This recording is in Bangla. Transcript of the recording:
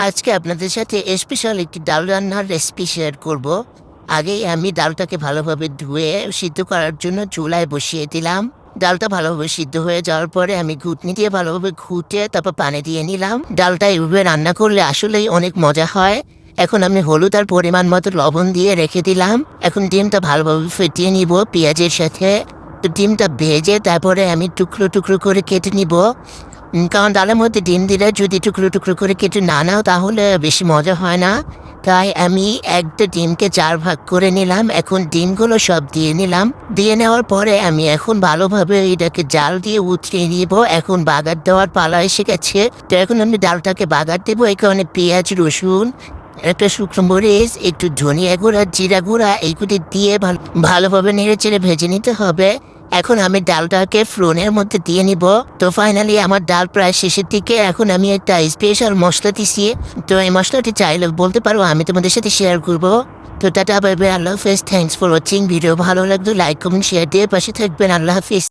আজকে আপনাদের সাথে স্পেশাল একটি ডাল রান্নার রেসিপি শেয়ার করব। আগেই আমি ডালটাকে ভালোভাবে ধুয়ে সিদ্ধ করার জন্য চুলায় বসিয়ে দিলাম। ডালটা ভালোভাবে সিদ্ধ হয়ে যাওয়ার পরে আমি ঘুটনি দিয়ে ভালোভাবে ঘুটে তারপর পানি দিয়ে নিলাম। ডালটা এইভাবে রান্না করলে আসলেই অনেক মজা হয়। এখন আমি হলুদ আর পরিমাণ মতো লবণ দিয়ে রেখে দিলাম। এখন ডিমটা ভালোভাবে ফেটিয়ে নিব পেঁয়াজের সাথে। তো ডিমটা ভেজে তারপরে আমি টুকরো টুকরো করে কেটে নিব। কারণ ডালের মধ্যে ডিম দিলে যদি টুকরো টুকরো করে কেটে না নাও তাহলে বেশি মজা হয় না। তাই আমি একটা ডিমকে 4 ভাগ করে নিলাম। এখন ডিমগুলো সব দিয়ে নিলাম। দিয়ে নেওয়ার পরে আমি এখন ভালোভাবে এটাকে জাল দিয়ে উতরিয়ে নিব। এখন বাগার দেওয়ার পালা এসে গেছে। তো এখন আমি ডালটাকে বাগার দেবো। এই কারণে পেঁয়াজ, রসুন, একটা শুকনো মরিচ, একটু ধনিয়া গুঁড়া, জিরা গুঁড়া এইগুলি দিয়ে ভালোভাবে নেড়ে চেড়ে ভেজে নিতে হবে। এখন আমি ডালটাকে ফোড়নের মধ্যে দিয়ে নিব। তো ফাইনালি আমার ডাল প্রায় শেষের দিকে। এখন আমি একটা স্পেশাল মশলা দিছি। তো এই মশলাটি চাইলে বলতে পারো, আমি তোমাদের সাথে শেয়ার করব। তো টাটা বাই বাই, আল্লাহ হাফেজ। Thanks for watching. ভিডিও ভালো লাগলে লাইক কমেন্ট শেয়ার দিয়ে পাশে থাকবেন। আল্লাহ হাফেজ।